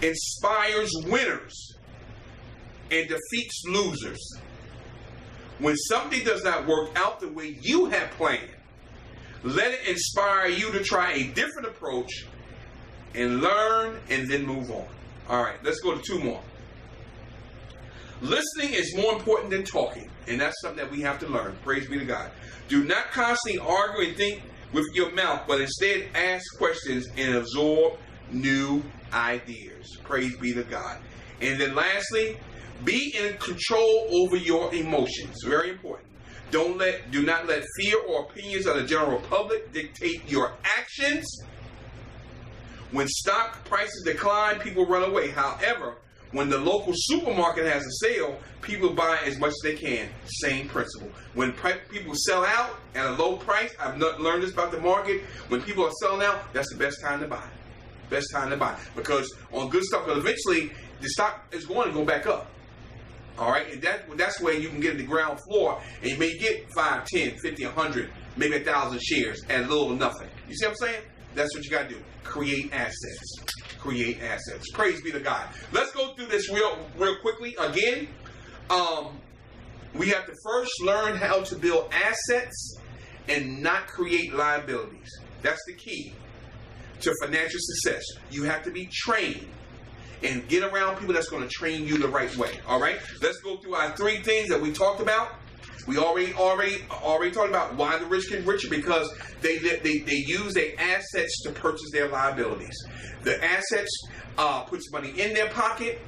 inspires winners and defeats losers. When something does not work out the way you have planned, let it inspire you to try a different approach and learn and then move on. All right, let's go to two more. Listening is more important than talking, and that's something that we have to learn. Praise be to God. Do not constantly argue and think with your mouth, but instead ask questions and absorb new ideas. Praise be to God. And then lastly, be in control over your emotions. Very important. Do not let fear or opinions of the general public dictate your actions. When stock prices decline, people run away. However, when the local supermarket has a sale, people buy as much as they can. Same principle. When people sell out at a low price, I've learned this about the market. When people are selling out, that's the best time to buy. Best time to buy. Because on good stuff, eventually the stock is going to go back up. All right, and that's where you can get in the ground floor, and you may get 5, 10, 50, 100, maybe 1,000 shares at little or nothing. You see what I'm saying? That's what you got to do. Create assets. Create assets. Praise be to God. Let's go through this real quickly. Again, we have to first learn how to build assets and not create liabilities. That's the key to financial success. You have to be trained and get around people that's going to train you the right way. All right, let's go through our 3 things that we talked about. We already talked about why the rich get richer, because they use their assets to purchase their liabilities. The assets puts money in their pocket.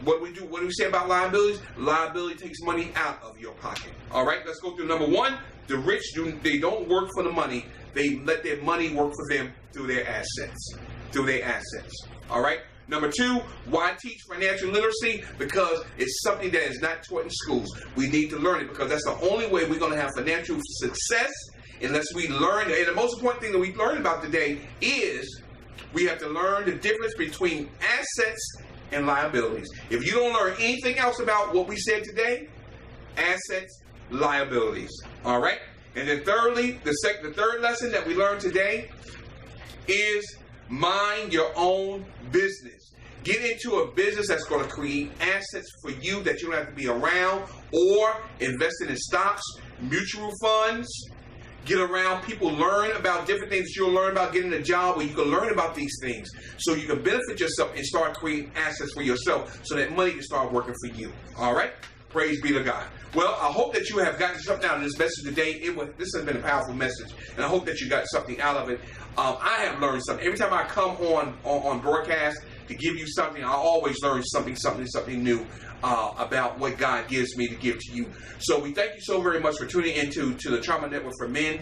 What do we say about liabilities? Liability takes money out of your pocket. All right, let's go through number 1. The rich don't work for the money. They let their money work for them through their assets. All right. Number 2, why teach financial literacy? Because it's something that is not taught in schools. We need to learn it, because that's the only way we're going to have financial success, unless we learn. And the most important thing that we learn about today is we have to learn the difference between assets and liabilities. If you don't learn anything else about what we said today, assets, liabilities. All right? And then thirdly, the third lesson that we learned today is mind your own business. Get into a business that's going to create assets for you that you don't have to be around, or investing in stocks, mutual funds. Get around people, learn about different things that you'll learn about, getting a job where you can learn about these things so you can benefit yourself and start creating assets for yourself so that money can start working for you. All right? Praise be to God. Well, I hope that you have gotten something out of this message today. This has been a powerful message, and I hope that you got something out of it. I have learned something. Every time I come on broadcast to give you something, I always learn something new about what God gives me to give to you. So we thank you so very much for tuning into the Trauma Network for Men.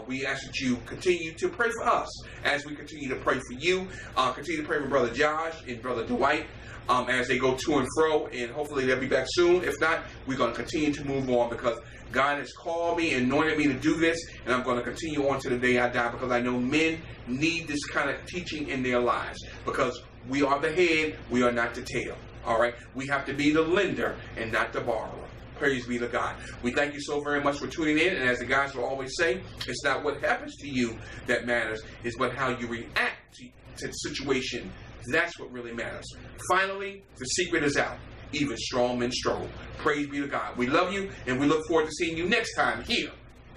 We ask that you continue to pray for us as we continue to pray for you. Continue to pray for Brother Josh and Brother Dwight as they go to and fro, and hopefully they'll be back soon. If not, we're going to continue to move on, because God has called me and anointed me to do this, and I'm going to continue on to the day I die, because I know men need this kind of teaching in their lives, because we are the head, we are not the tail. All right, we have to be the lender and not the borrower. Praise be to God. We thank you so very much for tuning in, and as the guys will always say, it's not what happens to you that matters, it's but how you react to the situation. That's what really matters. Finally, the secret is out. Even strong men struggle. Praise be to God. We love you, and we look forward to seeing you next time here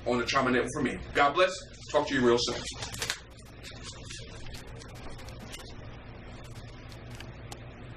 on the Trauma Network for Men. God bless. Talk to you real soon.